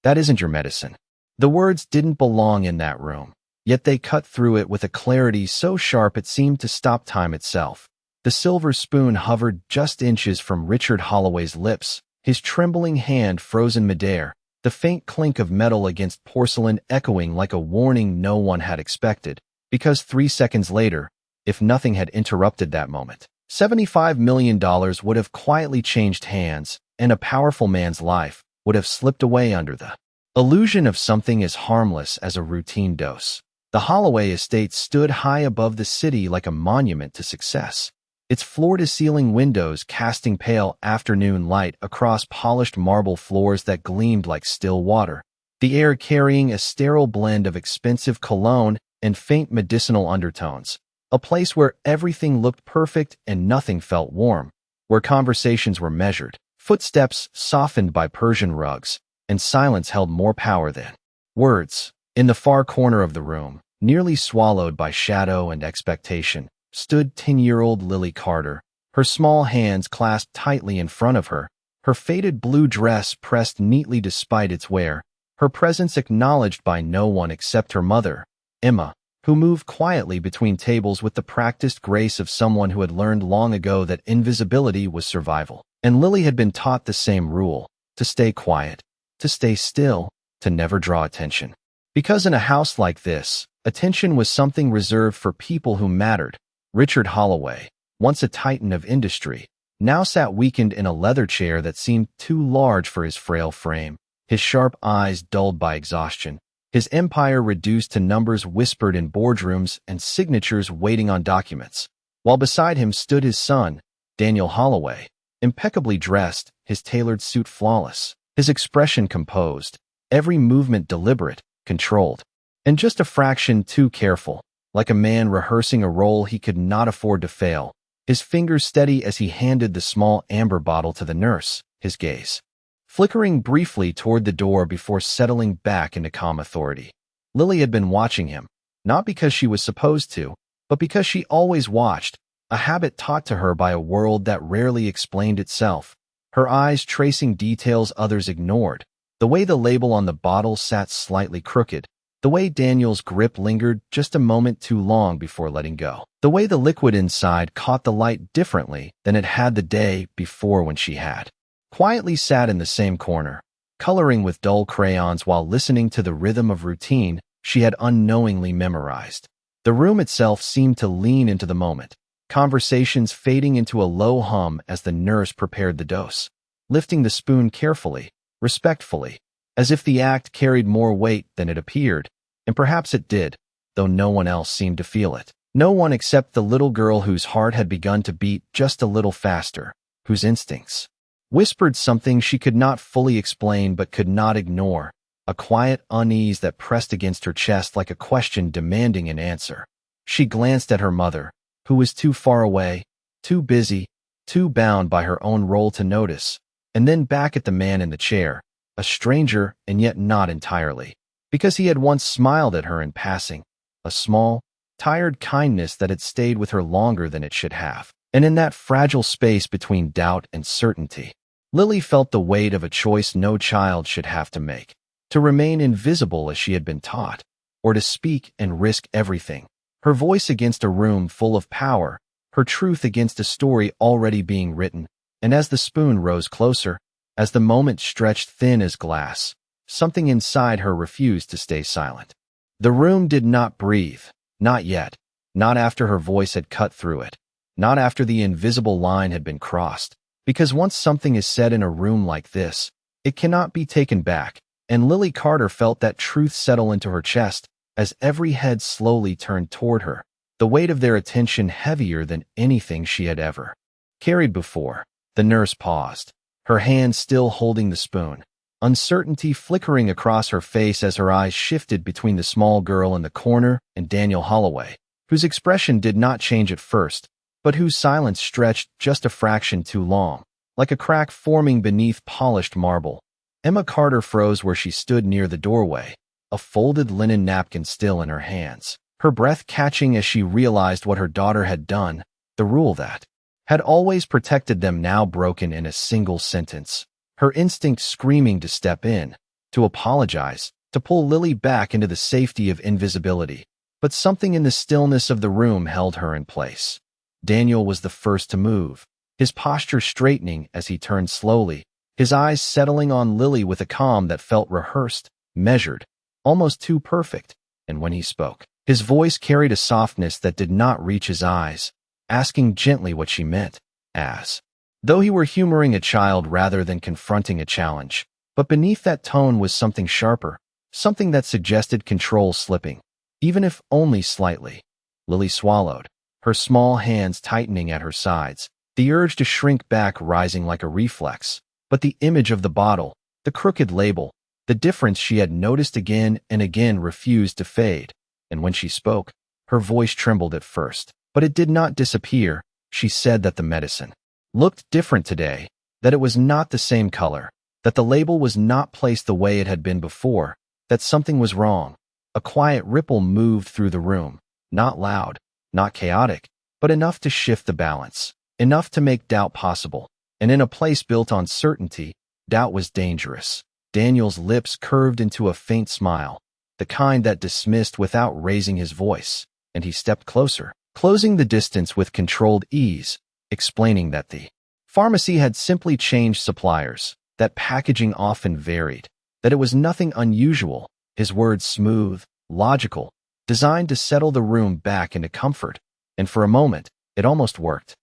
That isn't your medicine." The words didn't belong in that room, yet they cut through it with a clarity so sharp it seemed to stop time itself. The silver spoon hovered just inches from Richard Holloway's lips, his trembling hand frozen midair, the faint clink of metal against porcelain echoing like a warning no one had expected, because 3 seconds later, if nothing had interrupted that moment, $75 million would have quietly changed hands, and a powerful man's life would have slipped away under the illusion of something as harmless as a routine dose. The Holloway estate stood high above the city like a monument to success, its floor-to-ceiling windows casting pale afternoon light across polished marble floors that gleamed like still water, the air carrying a sterile blend of expensive cologne and faint medicinal undertones, a place where everything looked perfect and nothing felt warm, where conversations were measured, footsteps softened by Persian rugs, and silence held more power than words. In the far corner of the room, nearly swallowed by shadow and expectation, stood 10-year-old Lily Carter, her small hands clasped tightly in front of her, her faded blue dress pressed neatly despite its wear, her presence acknowledged by no one except her mother, Emma, who moved quietly between tables with the practiced grace of someone who had learned long ago that invisibility was survival. And Lily had been taught the same rule: to stay quiet, to stay still, to never draw attention. Because in a house like this, attention was something reserved for people who mattered. Richard Holloway, once a titan of industry, now sat weakened in a leather chair that seemed too large for his frail frame, his sharp eyes dulled by exhaustion, his empire reduced to numbers whispered in boardrooms and signatures waiting on documents, while beside him stood his son, Daniel Holloway, impeccably dressed, his tailored suit flawless, his expression composed, every movement deliberate, controlled, and just a fraction too careful, like a man rehearsing a role he could not afford to fail, his fingers steady as he handed the small amber bottle to the nurse, his gaze flickering briefly toward the door before settling back into calm authority. Lily had been watching him, not because she was supposed to, but because she always watched, a habit taught to her by a world that rarely explained itself, her eyes tracing details others ignored, the way the label on the bottle sat slightly crooked, the way Daniel's grip lingered just a moment too long before letting go, the way the liquid inside caught the light differently than it had the day before when she had quietly sat in the same corner, coloring with dull crayons while listening to the rhythm of routine she had unknowingly memorized. The room itself seemed to lean into the moment, conversations fading into a low hum as the nurse prepared the dose, lifting the spoon carefully, respectfully, as if the act carried more weight than it appeared, and perhaps it did, though no one else seemed to feel it. No one except the little girl whose heart had begun to beat just a little faster, whose instincts whispered something she could not fully explain but could not ignore, a quiet unease that pressed against her chest like a question demanding an answer. She glanced at her mother, who was too far away, too busy, too bound by her own role to notice, and then back at the man in the chair, a stranger and yet not entirely, because he had once smiled at her in passing, a small, tired kindness that had stayed with her longer than it should have. And in that fragile space between doubt and certainty, Lily felt the weight of a choice no child should have to make, to remain invisible as she had been taught, or to speak and risk everything, her voice against a room full of power, her truth against a story already being written. And as the spoon rose closer, as the moment stretched thin as glass, something inside her refused to stay silent. The room did not breathe, not yet, not after her voice had cut through it, not after the invisible line had been crossed, because once something is said in a room like this, it cannot be taken back, and Lily Carter felt that truth settle into her chest as every head slowly turned toward her, the weight of their attention heavier than anything she had ever carried before. The nurse paused, her hand still holding the spoon, uncertainty flickering across her face as her eyes shifted between the small girl in the corner and Daniel Holloway, whose expression did not change at first, but whose silence stretched just a fraction too long, like a crack forming beneath polished marble. Emma Carter froze where she stood near the doorway, a folded linen napkin still in her hands, her breath catching as she realized what her daughter had done, the rule that had always protected them now broken in a single sentence, her instinct screaming to step in, to apologize, to pull Lily back into the safety of invisibility. But something in the stillness of the room held her in place. Daniel was the first to move, his posture straightening as he turned slowly, his eyes settling on Lily with a calm that felt rehearsed, measured, almost too perfect. And when he spoke, his voice carried a softness that did not reach his eyes, asking gently what she meant, as though he were humoring a child rather than confronting a challenge. But beneath that tone was something sharper, something that suggested control slipping, even if only slightly. Lily swallowed, her small hands tightening at her sides, the urge to shrink back rising like a reflex. But the image of the bottle, the crooked label, the difference she had noticed again and again refused to fade. And when she spoke, her voice trembled at first, but it did not disappear. She said that the medicine looked different today, that it was not the same color, that the label was not placed the way it had been before, that something was wrong. A quiet ripple moved through the room, not loud, not chaotic, but enough to shift the balance, enough to make doubt possible. And in a place built on certainty, doubt was dangerous. Daniel's lips curved into a faint smile, the kind that dismissed without raising his voice, and he stepped closer, closing the distance with controlled ease, explaining that the pharmacy had simply changed suppliers, that packaging often varied, that it was nothing unusual, his words smooth, logical, designed to settle the room back into comfort. And for a moment, it almost worked.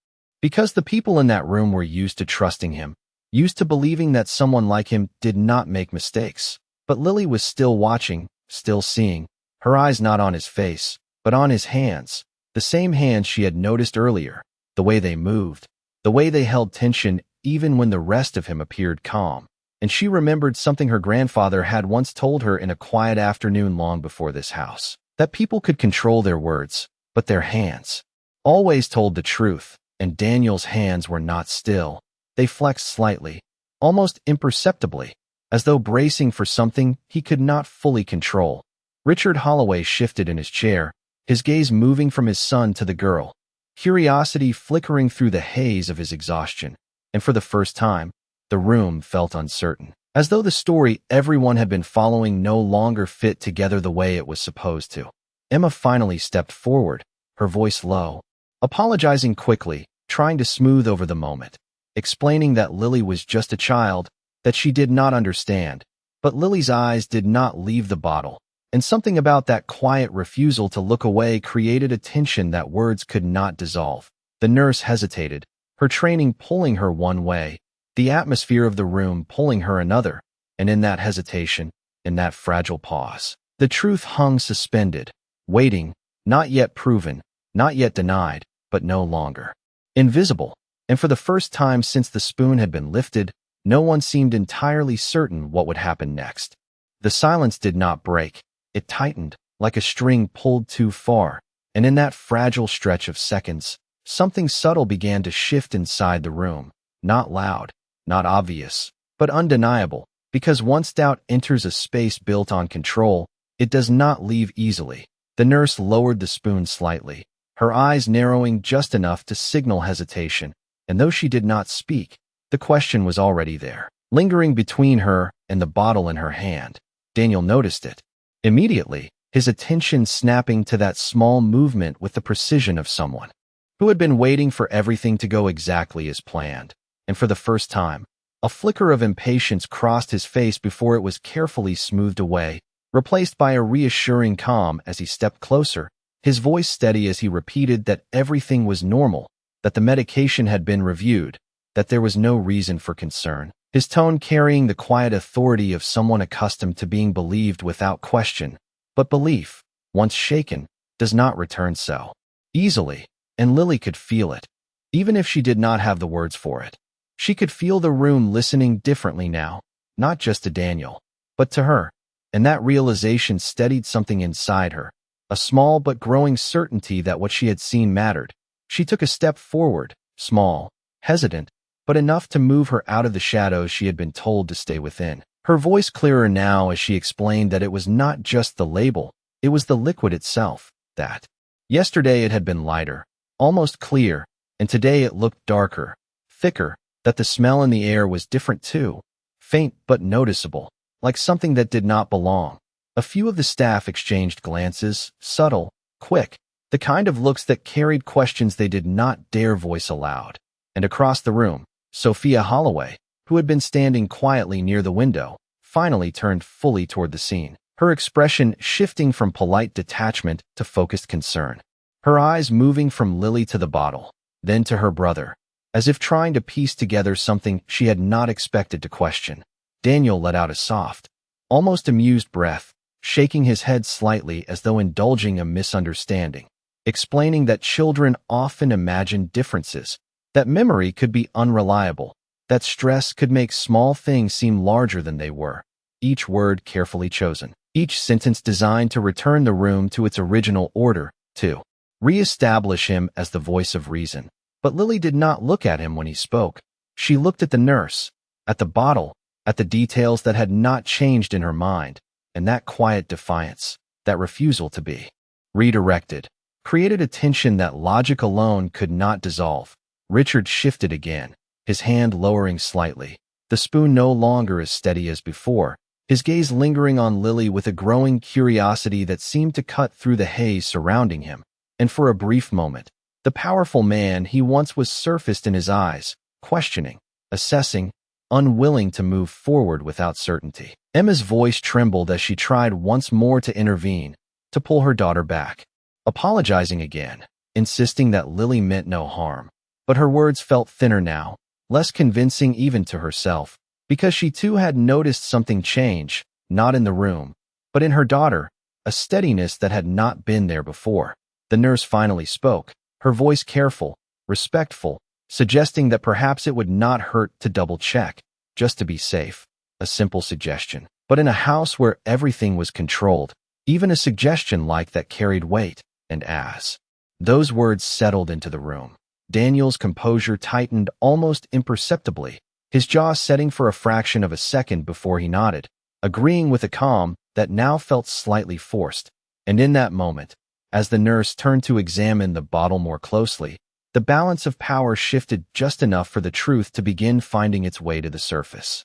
Because the people in that room were used to trusting him, used to believing that someone like him did not make mistakes. But Lily was still watching, still seeing, her eyes not on his face, but on his hands, the same hands she had noticed earlier, the way they moved, the way they held tension even when the rest of him appeared calm. And she remembered something her grandfather had once told her in a quiet afternoon long before this house, that people could control their words, but their hands always told the truth. And Daniel's hands were not still. They flexed slightly, almost imperceptibly, as though bracing for something he could not fully control. Richard Holloway shifted in his chair, his gaze moving from his son to the girl, curiosity flickering through the haze of his exhaustion. And for the first time, the room felt uncertain, as though the story everyone had been following no longer fit together the way it was supposed to. Emma finally stepped forward, her voice low, apologizing quickly, trying to smooth over the moment, explaining that Lily was just a child, that she did not understand. But Lily's eyes did not leave the bottle, and something about that quiet refusal to look away created a tension that words could not dissolve. The nurse hesitated, her training pulling her one way, the atmosphere of the room pulling her another, and in that hesitation, in that fragile pause, the truth hung suspended, waiting, not yet proven, not yet denied, but no longer invisible. And for the first time since the spoon had been lifted, no one seemed entirely certain what would happen next. The silence did not break. It tightened, like a string pulled too far, and in that fragile stretch of seconds, something subtle began to shift inside the room. Not loud, not obvious, but undeniable, because once doubt enters a space built on control, it does not leave easily. The nurse lowered the spoon slightly, her eyes narrowing just enough to signal hesitation, and though she did not speak, the question was already there, lingering between her and the bottle in her hand. Daniel noticed it. Immediately, his attention snapping to that small movement with the precision of someone who had been waiting for everything to go exactly as planned. And for the first time, a flicker of impatience crossed his face before it was carefully smoothed away, replaced by a reassuring calm as he stepped closer, his voice steady as he repeated that everything was normal, that the medication had been reviewed, that there was no reason for concern, his tone carrying the quiet authority of someone accustomed to being believed without question. But belief, once shaken, does not return so easily, and Lily could feel it, even if she did not have the words for it. She could feel the room listening differently now, not just to Daniel, but to her, and that realization steadied something inside her, a small but growing certainty that what she had seen mattered. She took a step forward, small, hesitant, but enough to move her out of the shadows she had been told to stay within. Her voice clearer now as she explained that it was not just the label, it was the liquid itself, that yesterday it had been lighter, almost clear, and today it looked darker, thicker, that the smell in the air was different too, faint but noticeable, like something that did not belong. A few of the staff exchanged glances, subtle, quick, the kind of looks that carried questions they did not dare voice aloud. And across the room, Sophia Holloway, who had been standing quietly near the window, finally turned fully toward the scene, her expression shifting from polite detachment to focused concern. Her eyes moving from Lily to the bottle, then to her brother, as if trying to piece together something she had not expected to question. Daniel let out a soft, almost amused breath, shaking his head slightly as though indulging a misunderstanding, explaining that children often imagine differences, that memory could be unreliable, that stress could make small things seem larger than they were, each word carefully chosen, each sentence designed to return the room to its original order, to re-establish him as the voice of reason. But Lily did not look at him when he spoke. She looked at the nurse, at the bottle, at the details that had not changed in her mind, and that quiet defiance, that refusal to be redirected, created a tension that logic alone could not dissolve. Richard shifted again, his hand lowering slightly, the spoon no longer as steady as before, his gaze lingering on Lily with a growing curiosity that seemed to cut through the haze surrounding him. And for a brief moment, the powerful man he once was surfaced in his eyes, questioning, assessing, unwilling to move forward without certainty. Emma's voice trembled as she tried once more to intervene, to pull her daughter back, apologizing again, insisting that Lily meant no harm. But her words felt thinner now, less convincing even to herself, because she too had noticed something change, not in the room, but in her daughter, a steadiness that had not been there before. The nurse finally spoke, her voice careful, respectful, suggesting that perhaps it would not hurt to double-check, just to be safe. A simple suggestion. But in a house where everything was controlled, even a suggestion like that carried weight, and as those words settled into the room, Daniel's composure tightened almost imperceptibly, his jaw setting for a fraction of a second before he nodded, agreeing with a calm that now felt slightly forced. And in that moment, as the nurse turned to examine the bottle more closely, the balance of power shifted just enough for the truth to begin finding its way to the surface.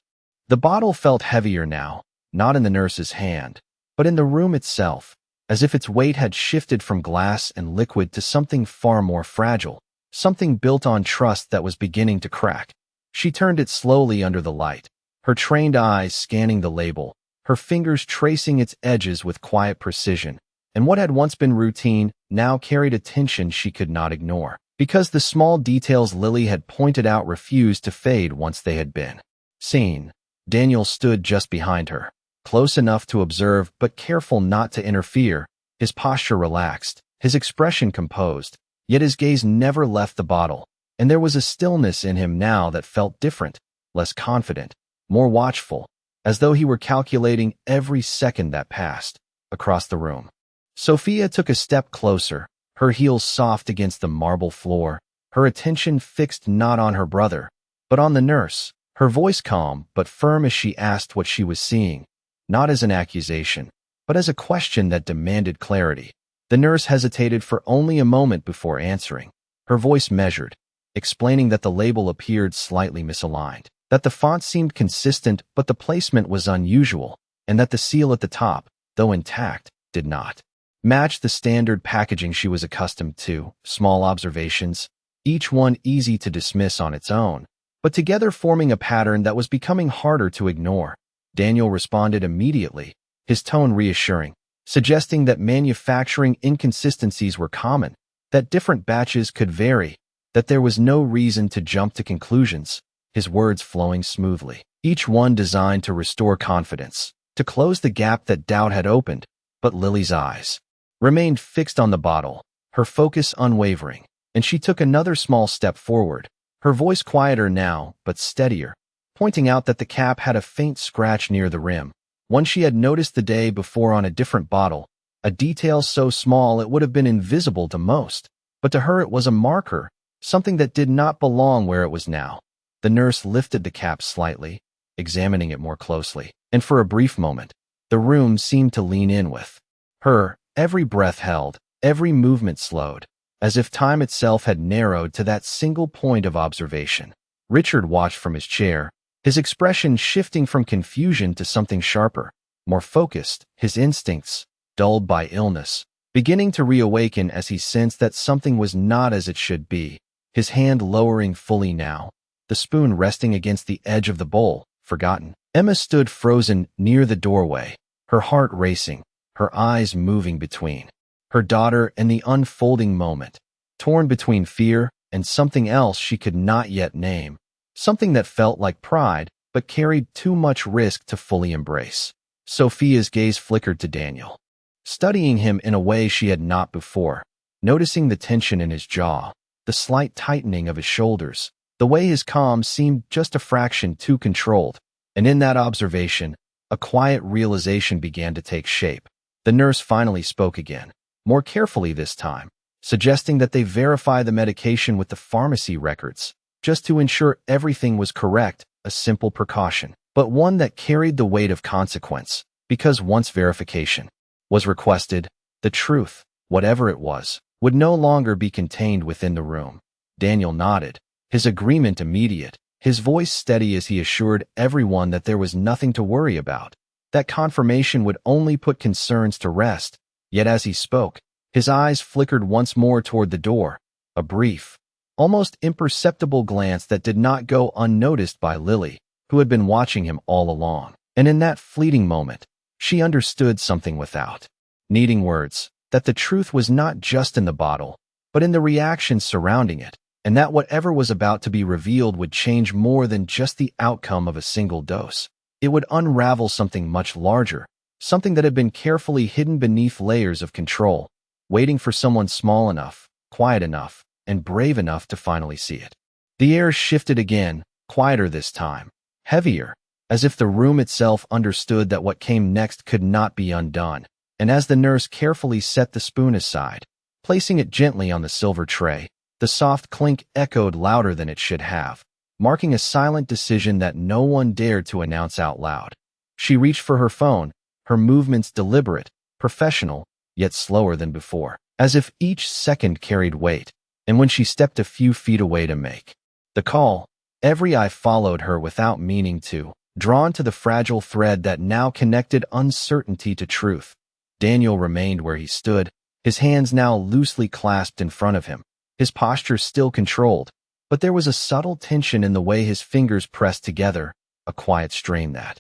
The bottle felt heavier now, not in the nurse's hand, but in the room itself, as if its weight had shifted from glass and liquid to something far more fragile, something built on trust that was beginning to crack. She turned it slowly under the light, her trained eyes scanning the label, her fingers tracing its edges with quiet precision, and what had once been routine now carried a tension she could not ignore, because the small details Lily had pointed out refused to fade once they had been seen. Daniel stood just behind her, close enough to observe but careful not to interfere, his posture relaxed, his expression composed, yet his gaze never left the bottle, and there was a stillness in him now that felt different, less confident, more watchful, as though he were calculating every second that passed. Across the room, Sophia took a step closer, her heels soft against the marble floor, her attention fixed not on her brother, but on the nurse, her voice calm but firm as she asked what she was seeing, not as an accusation, but as a question that demanded clarity. The nurse hesitated for only a moment before answering, her voice measured, explaining that the label appeared slightly misaligned, that the font seemed consistent but the placement was unusual, and that the seal at the top, though intact, did not match the standard packaging she was accustomed to. Small observations, each one easy to dismiss on its own, but together forming a pattern that was becoming harder to ignore. Daniel responded immediately, his tone reassuring, suggesting that manufacturing inconsistencies were common, that different batches could vary, that there was no reason to jump to conclusions, his words flowing smoothly, each one designed to restore confidence, to close the gap that doubt had opened. But Lily's eyes remained fixed on the bottle, her focus unwavering, and she took another small step forward, her voice quieter now, but steadier, pointing out that the cap had a faint scratch near the rim, one she had noticed the day before on a different bottle, a detail so small it would have been invisible to most, but to her it was a marker, something that did not belong where it was now. The nurse lifted the cap slightly, examining it more closely, and for a brief moment, the room seemed to lean in with her, every breath held, every movement slowed, as if time itself had narrowed to that single point of observation. Richard watched from his chair, his expression shifting from confusion to something sharper, more focused, his instincts, dulled by illness, beginning to reawaken as he sensed that something was not as it should be, his hand lowering fully now, the spoon resting against the edge of the bowl, forgotten. Emma stood frozen near the doorway, her heart racing, her eyes moving between her daughter and the unfolding moment, torn between fear and something else she could not yet name, something that felt like pride but carried too much risk to fully embrace. Sophia's gaze flickered to Daniel, studying him in a way she had not before, noticing the tension in his jaw, the slight tightening of his shoulders, the way his calm seemed just a fraction too controlled. And in that observation, a quiet realization began to take shape. The nurse finally spoke again, more carefully this time, suggesting that they verify the medication with the pharmacy records, just to ensure everything was correct, a simple precaution, but one that carried the weight of consequence, because once verification was requested, the truth, whatever it was, would no longer be contained within the room. Daniel nodded, his agreement immediate, his voice steady as he assured everyone that there was nothing to worry about, that confirmation would only put concerns to rest. Yet as he spoke, his eyes flickered once more toward the door, a brief, almost imperceptible glance that did not go unnoticed by Lily, who had been watching him all along. And in that fleeting moment, she understood something without needing words, that the truth was not just in the bottle, but in the reactions surrounding it, and that whatever was about to be revealed would change more than just the outcome of a single dose. It would unravel something much larger, something that had been carefully hidden beneath layers of control, waiting for someone small enough, quiet enough, and brave enough to finally see it. The air shifted again, quieter this time, heavier, as if the room itself understood that what came next could not be undone. And as the nurse carefully set the spoon aside, placing it gently on the silver tray, the soft clink echoed louder than it should have, marking a silent decision that no one dared to announce out loud. She reached for her phone, her movements deliberate, professional, yet slower than before, as if each second carried weight. And when she stepped a few feet away to make the call, every eye followed her without meaning to, drawn to the fragile thread that now connected uncertainty to truth. Daniel remained where he stood, his hands now loosely clasped in front of him, his posture still controlled, but there was a subtle tension in the way his fingers pressed together, a quiet strain that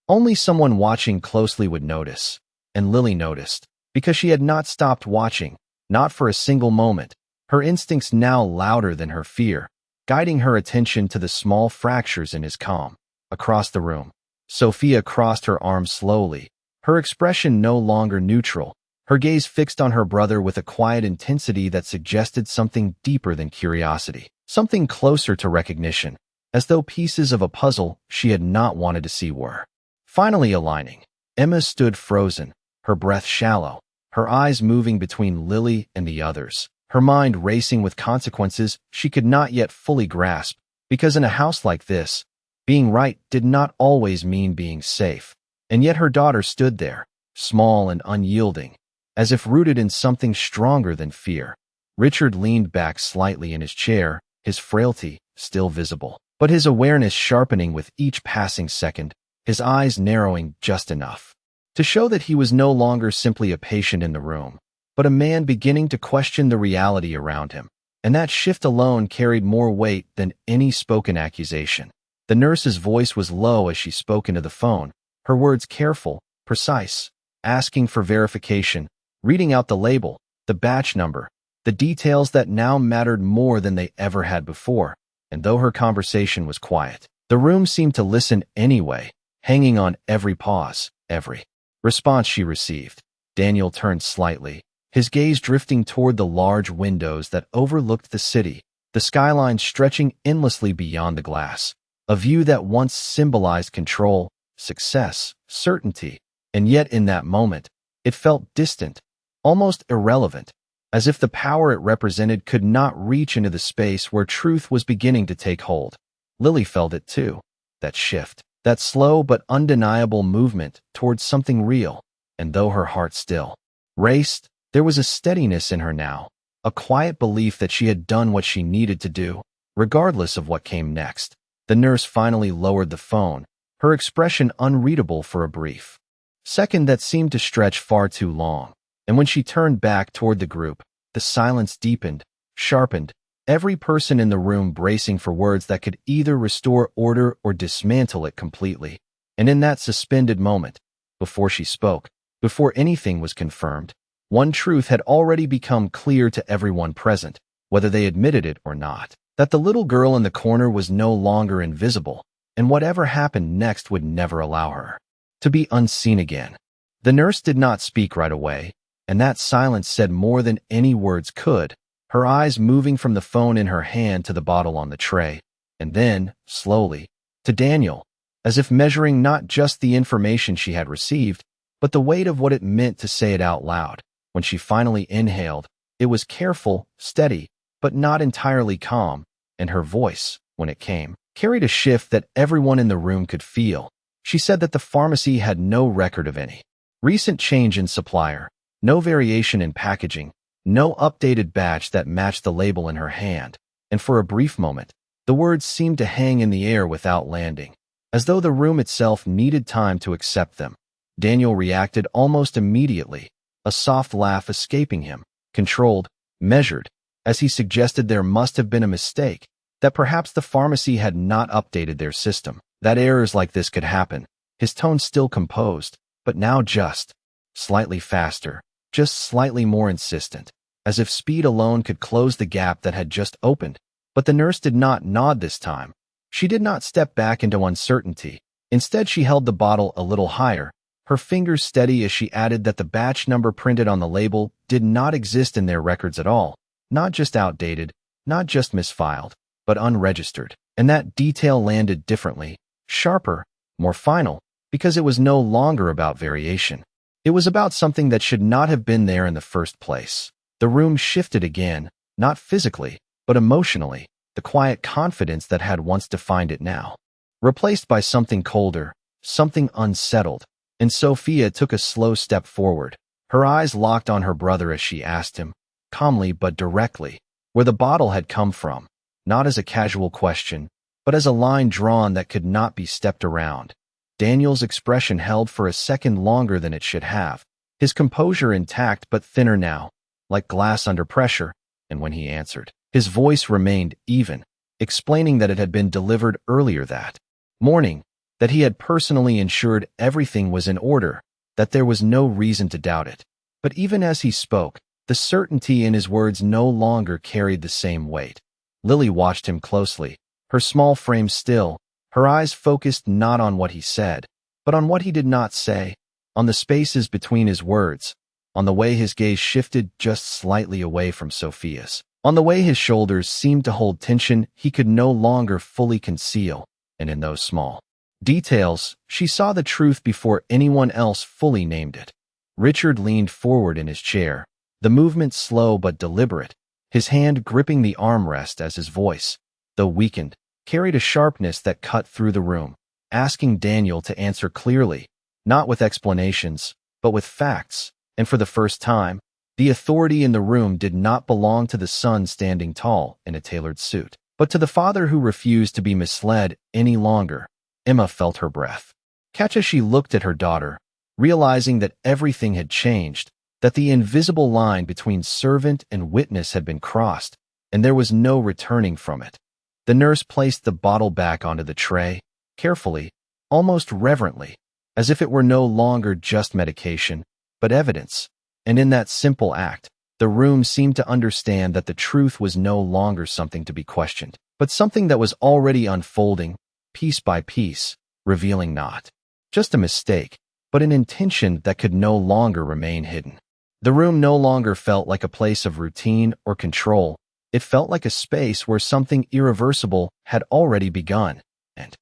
only someone watching closely would notice. And Lily noticed, because she had not stopped watching, not for a single moment, her instincts now louder than her fear, guiding her attention to the small fractures in his calm. Across the room, Sophia crossed her arms slowly, her expression no longer neutral, her gaze fixed on her brother with a quiet intensity that suggested something deeper than curiosity, something closer to recognition, as though pieces of a puzzle she had not wanted to see were finally aligning. Emma stood frozen, her breath shallow, her eyes moving between Lily and the others, her mind racing with consequences she could not yet fully grasp, because in a house like this, being right did not always mean being safe. And yet her daughter stood there, small and unyielding, as if rooted in something stronger than fear. Richard leaned back slightly in his chair, his frailty still visible, but his awareness sharpening with each passing second, his eyes narrowing just enough to show that he was no longer simply a patient in the room, but a man beginning to question the reality around him. And that shift alone carried more weight than any spoken accusation. The nurse's voice was low as she spoke into the phone, her words careful, precise, asking for verification, reading out the label, the batch number, the details that now mattered more than they ever had before. And though her conversation was quiet, the room seemed to listen anyway, hanging on every pause, every response she received. Daniel turned slightly, his gaze drifting toward the large windows that overlooked the city, the skyline stretching endlessly beyond the glass. A view that once symbolized control, success, certainty, and yet in that moment, it felt distant, almost irrelevant, as if the power it represented could not reach into the space where truth was beginning to take hold. Lily felt it too, that shift, that slow but undeniable movement towards something real, and though her heart still raced, there was a steadiness in her now, a quiet belief that she had done what she needed to do, regardless of what came next. The nurse finally lowered the phone, her expression unreadable for a brief second that seemed to stretch far too long. And when she turned back toward the group, the silence deepened, sharpened, every person in the room bracing for words that could either restore order or dismantle it completely. And in that suspended moment, before she spoke, before anything was confirmed, one truth had already become clear to everyone present, whether they admitted it or not, that the little girl in the corner was no longer invisible, and whatever happened next would never allow her to be unseen again. The nurse did not speak right away, and that silence said more than any words could, her eyes moving from the phone in her hand to the bottle on the tray, and then, slowly, to Daniel, as if measuring not just the information she had received, but the weight of what it meant to say it out loud. When she finally inhaled, it was careful, steady, but not entirely calm, and her voice, when it came, carried a shift that everyone in the room could feel. She said that the pharmacy had no record of any recent change in supplier, no variation in packaging, no updated batch that matched the label in her hand, and for a brief moment, the words seemed to hang in the air without landing, as though the room itself needed time to accept them. Daniel reacted almost immediately, a soft laugh escaping him, controlled, measured, as he suggested there must have been a mistake, that perhaps the pharmacy had not updated their system, that errors like this could happen. His tone still composed, but now just slightly faster, just slightly more insistent, as if speed alone could close the gap that had just opened. But the nurse did not nod this time. She did not step back into uncertainty. Instead, she held the bottle a little higher, her fingers steady as she added that the batch number printed on the label did not exist in their records at all, not just outdated, not just misfiled, but unregistered. And that detail landed differently, sharper, more final, because it was no longer about variation. It was about something that should not have been there in the first place. The room shifted again, not physically, but emotionally, the quiet confidence that had once defined it now, replaced by something colder, something unsettled. And Sophia took a slow step forward, her eyes locked on her brother as she asked him, calmly but directly, where the bottle had come from, not as a casual question, but as a line drawn that could not be stepped around. Daniel's expression held for a second longer than it should have, his composure intact but thinner now, like glass under pressure, and when he answered, his voice remained even, explaining that it had been delivered earlier that morning, that he had personally ensured everything was in order, that there was no reason to doubt it. But even as he spoke, the certainty in his words no longer carried the same weight. Lily watched him closely, her small frame still, her eyes focused not on what he said, but on what he did not say, on the spaces between his words, on the way his gaze shifted just slightly away from Sophia's, on the way his shoulders seemed to hold tension he could no longer fully conceal, and in those small details, she saw the truth before anyone else fully named it. Richard leaned forward in his chair, the movement slow but deliberate, his hand gripping the armrest as his voice, though weakened, carried a sharpness that cut through the room, asking Daniel to answer clearly, not with explanations, but with facts. And for the first time, the authority in the room did not belong to the son standing tall in a tailored suit, but to the father who refused to be misled any longer. Emma felt her breath catch as she looked at her daughter, realizing that everything had changed, that the invisible line between servant and witness had been crossed, and there was no returning from it. The nurse placed the bottle back onto the tray, carefully, almost reverently, as if it were no longer just medication, but evidence. And in that simple act, the room seemed to understand that the truth was no longer something to be questioned, but something that was already unfolding, piece by piece, revealing not just a mistake, but an intention that could no longer remain hidden. The room no longer felt like a place of routine or control. It felt like a space where something irreversible had already begun, and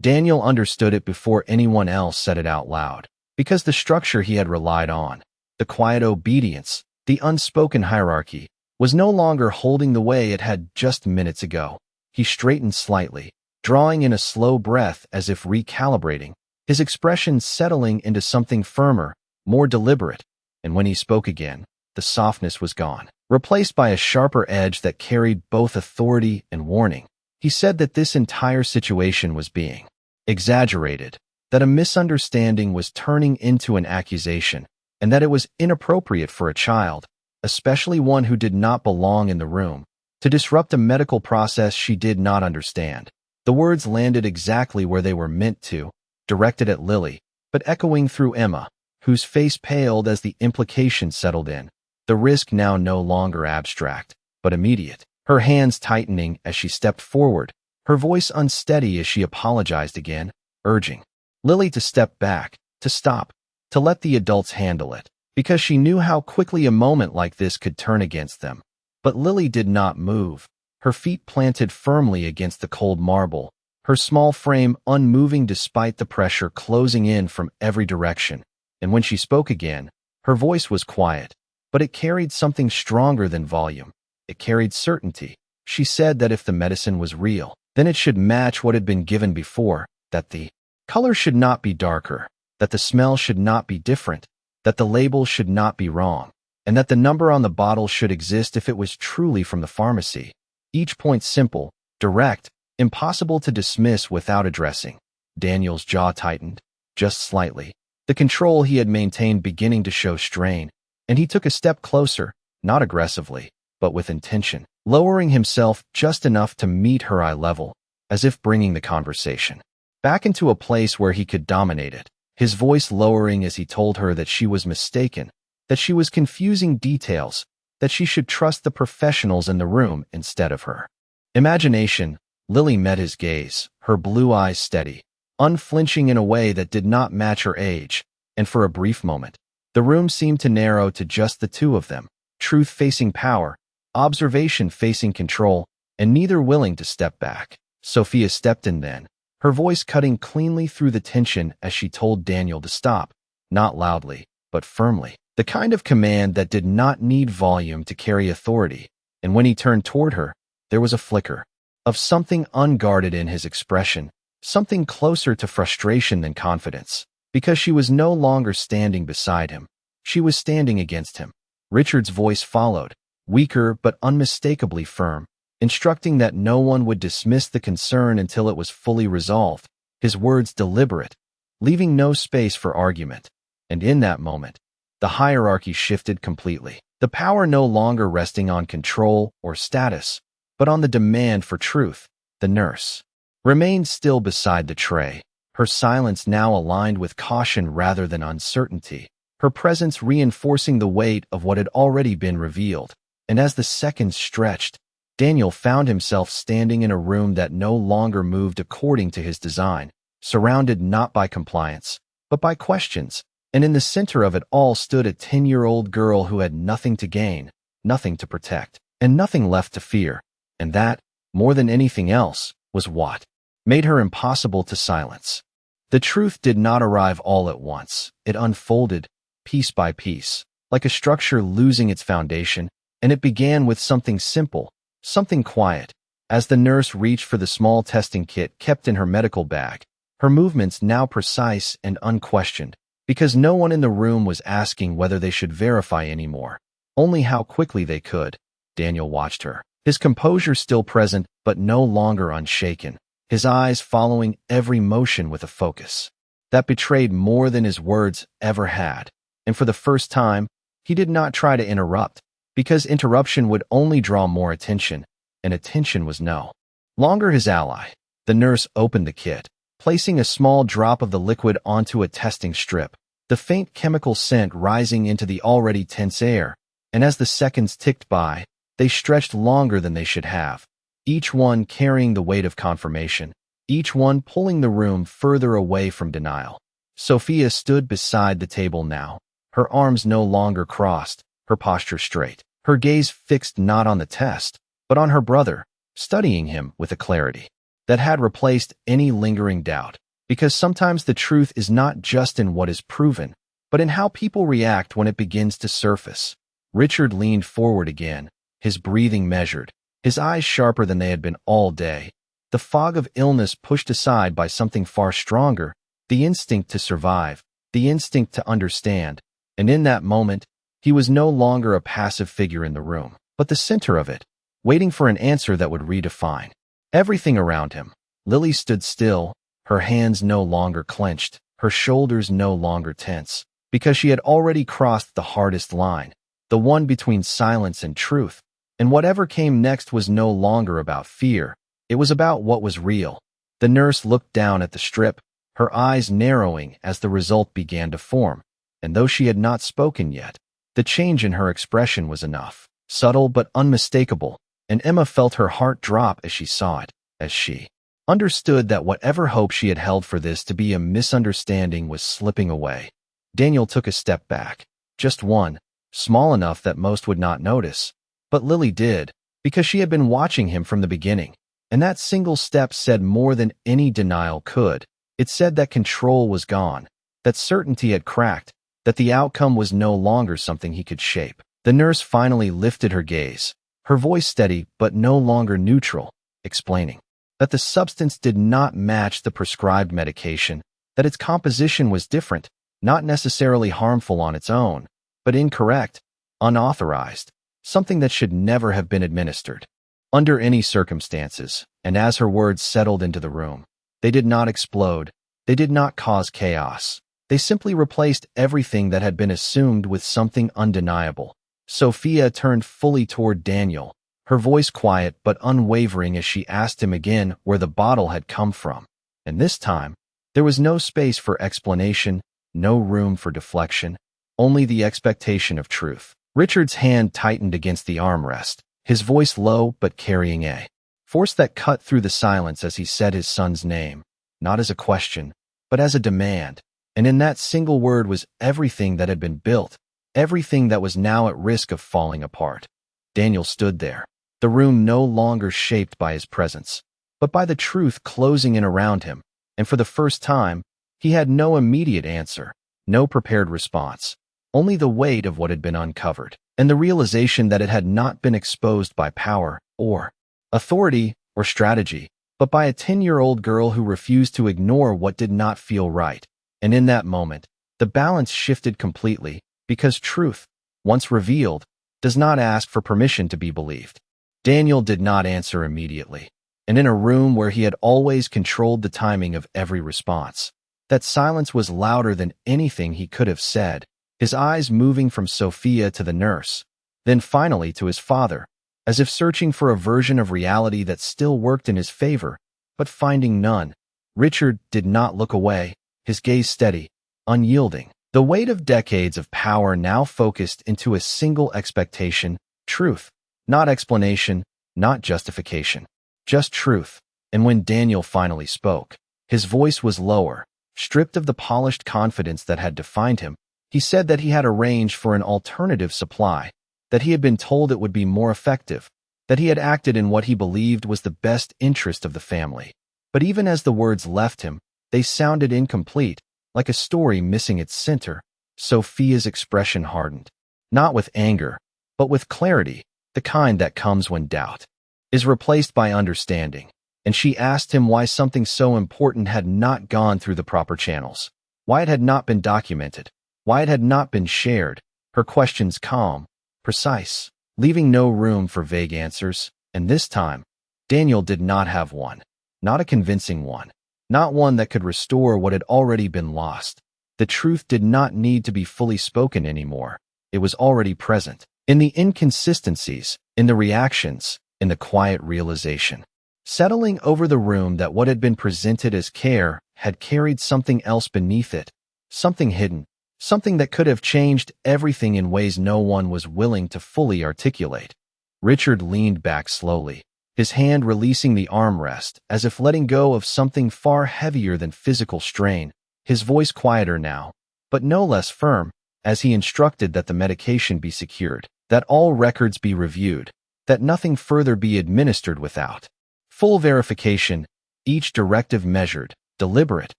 Daniel understood it before anyone else said it out loud, because the structure he had relied on, the quiet obedience, the unspoken hierarchy, was no longer holding the way it had just minutes ago. He straightened slightly, drawing in a slow breath as if recalibrating, his expression settling into something firmer, more deliberate, and when he spoke again, the softness was gone, replaced by a sharper edge that carried both authority and warning. He said that this entire situation was being exaggerated, that a misunderstanding was turning into an accusation, and that it was inappropriate for a child, especially one who did not belong in the room, to disrupt a medical process she did not understand. The words landed exactly where they were meant to, directed at Lily, but echoing through Emma, whose face paled as the implication settled in. The risk now no longer abstract, but immediate. Her hands tightening as she stepped forward, her voice unsteady as she apologized again, urging Lily to step back, to stop, to let the adults handle it, because she knew how quickly a moment like this could turn against them. But Lily did not move, her feet planted firmly against the cold marble, her small frame unmoving despite the pressure closing in from every direction. And when she spoke again, her voice was quiet, but it carried something stronger than volume. It carried certainty. She said that if the medicine was real, then it should match what had been given before, that the color should not be darker, that the smell should not be different, that the label should not be wrong, and that the number on the bottle should exist if it was truly from the pharmacy. Each point simple, direct, impossible to dismiss without addressing. Daniel's jaw tightened, just slightly, the control he had maintained beginning to show strain, and he took a step closer, not aggressively, but with intention, lowering himself just enough to meet her eye level, as if bringing the conversation back into a place where he could dominate it, his voice lowering as he told her that she was mistaken, that she was confusing details, that she should trust the professionals in the room instead of her imagination. Lily met his gaze, her blue eyes steady, unflinching in a way that did not match her age, and for a brief moment, the room seemed to narrow to just the two of them, truth facing power, observation facing control, and neither willing to step back. Sophia stepped in then, her voice cutting cleanly through the tension as she told Daniel to stop, not loudly, but firmly, the kind of command that did not need volume to carry authority. And when he turned toward her, there was a flicker of something unguarded in his expression, something closer to frustration than confidence, because she was no longer standing beside him. She was standing against him. Richard's voice followed, weaker but unmistakably firm, instructing that no one would dismiss the concern until it was fully resolved, his words deliberate, leaving no space for argument. And in that moment, the hierarchy shifted completely, the power no longer resting on control or status, but on the demand for truth. The nurse remained still beside the tray, her silence now aligned with caution rather than uncertainty, her presence reinforcing the weight of what had already been revealed. And as the seconds stretched, Daniel found himself standing in a room that no longer moved according to his design, surrounded not by compliance, but by questions. And in the center of it all stood a 10-year-old girl who had nothing to gain, nothing to protect, and nothing left to fear. And that, more than anything else, was what made her impossible to silence. The truth did not arrive all at once. It unfolded, piece by piece, like a structure losing its foundation, and it began with something simple, something quiet. As the nurse reached for the small testing kit kept in her medical bag, her movements now precise and unquestioned, because no one in the room was asking whether they should verify anymore, only how quickly they could. Daniel watched her, his composure still present but no longer unshaken, his eyes following every motion with a focus that betrayed more than his words ever had. And for the first time, he did not try to interrupt, because interruption would only draw more attention, and attention was no longer his ally. The nurse opened the kit, placing a small drop of the liquid onto a testing strip, the faint chemical scent rising into the already tense air, and as the seconds ticked by, they stretched longer than they should have, each one carrying the weight of confirmation, each one pulling the room further away from denial. Sophia stood beside the table now, her arms no longer crossed, her posture straight, her gaze fixed not on the test, but on her brother, studying him with a clarity that had replaced any lingering doubt, because sometimes the truth is not just in what is proven, but in how people react when it begins to surface. Richard leaned forward again, his breathing measured, his eyes sharper than they had been all day, the fog of illness pushed aside by something far stronger, the instinct to survive, the instinct to understand. And in that moment, he was no longer a passive figure in the room, but the center of it, waiting for an answer that would redefine Everything around him. Lily stood still, her hands no longer clenched, her shoulders no longer tense, because she had already crossed the hardest line, the one between silence and truth. And whatever came next was no longer about fear. It was about what was real. The nurse looked down at the strip, her eyes narrowing as the result began to form. And though she had not spoken yet, the change in her expression was enough, subtle but unmistakable, and Emma felt her heart drop as she saw it, as she understood that whatever hope she had held for this to be a misunderstanding was slipping away. Daniel took a step back, just one, small enough that most would not notice. But Lily did, because she had been watching him from the beginning, and that single step said more than any denial could. It said that control was gone, that certainty had cracked, that the outcome was no longer something he could shape. The nurse finally lifted her gaze, her voice steady but no longer neutral, explaining that the substance did not match the prescribed medication, that its composition was different, not necessarily harmful on its own, but incorrect, unauthorized, something that should never have been administered under any circumstances. And as her words settled into the room, they did not explode, they did not cause chaos. They simply replaced everything that had been assumed with something undeniable. Sophia turned fully toward Daniel, her voice quiet but unwavering as she asked him again where the bottle had come from. And this time, there was no space for explanation, no room for deflection, only the expectation of truth. Richard's hand tightened against the armrest, his voice low but carrying a force that cut through the silence as he said his son's name, not as a question, but as a demand. And in that single word was everything that had been built, everything that was now at risk of falling apart. Daniel stood there, the room no longer shaped by his presence, but by the truth closing in around him, and for the first time, he had no immediate answer, no prepared response, only the weight of what had been uncovered, and the realization that it had not been exposed by power, or authority, or strategy, but by a 10-year-old girl who refused to ignore what did not feel right. And in that moment, the balance shifted completely, because truth, once revealed, does not ask for permission to be believed. Daniel did not answer immediately, and in a room where he had always controlled the timing of every response, that silence was louder than anything he could have said, his eyes moving from Sophia to the nurse, then finally to his father, as if searching for a version of reality that still worked in his favor, but finding none. Richard did not look away, his gaze steady, unyielding. The weight of decades of power now focused into a single expectation, truth, not explanation, not justification, just truth. And when Daniel finally spoke, his voice was lower, stripped of the polished confidence that had defined him. He said that he had arranged for an alternative supply, that he had been told it would be more effective, that he had acted in what he believed was the best interest of the family. But even as the words left him, they sounded incomplete, like a story missing its center. Sophia's expression hardened, not with anger, but with clarity, the kind that comes when doubt is replaced by understanding. And she asked him why something so important had not gone through the proper channels, why it had not been documented, why it had not been shared. Her questions calm, precise, leaving no room for vague answers. And this time, Daniel did not have one, not a convincing one, not one that could restore what had already been lost. The truth did not need to be fully spoken anymore. It was already present, in the inconsistencies, in the reactions, in the quiet realization, settling over the room that what had been presented as care had carried something else beneath it, something hidden, something that could have changed everything in ways no one was willing to fully articulate. Richard leaned back slowly, his hand releasing the armrest as if letting go of something far heavier than physical strain, his voice quieter now, but no less firm, as he instructed that the medication be secured, that all records be reviewed, that nothing further be administered without full verification, each directive measured, deliberate,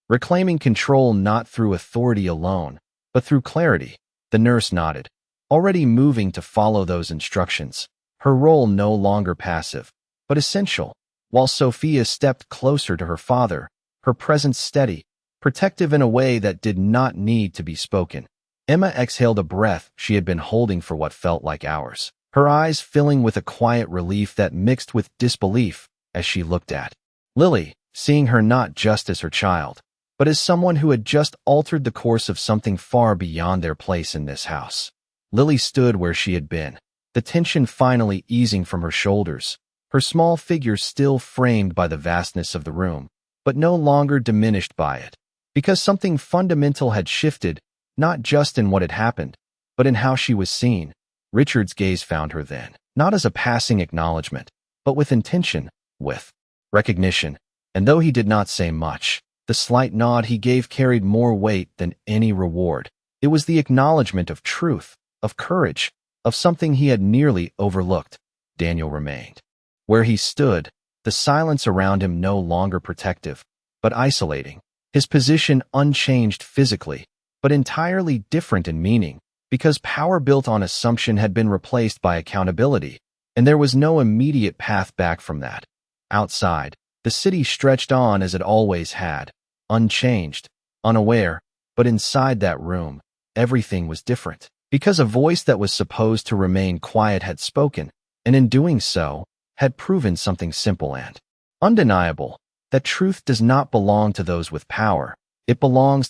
reclaiming control not through authority alone, but through clarity. The nurse nodded, already moving to follow those instructions, her role no longer passive, but essential, while Sophia stepped closer to her father, her presence steady, protective in a way that did not need to be spoken. Emma exhaled a breath she had been holding for what felt like hours, her eyes filling with a quiet relief that mixed with disbelief. as she looked at Lily, seeing her not just as her child, but as someone who had just altered the course of something far beyond their place in this house. Lily stood where she had been, the tension finally easing from her shoulders, her small figure still framed by the vastness of the room, but no longer diminished by it, because something fundamental had shifted, not just in what had happened, but in how she was seen. Richard's gaze found her then, not as a passing acknowledgement, but with intention, with recognition, and though he did not say much, the slight nod he gave carried more weight than any reward. It was the acknowledgement of truth, of courage, of something he had nearly overlooked. Daniel remained where he stood, the silence around him no longer protective, but isolating, his position unchanged physically, but entirely different in meaning, because power built on assumption had been replaced by accountability, and there was no immediate path back from that. Outside, the city stretched on as it always had, unchanged, unaware, but inside that room, everything was different, because a voice that was supposed to remain quiet had spoken, and in doing so, had proven something simple and undeniable, that truth does not belong to those with power, it belongs to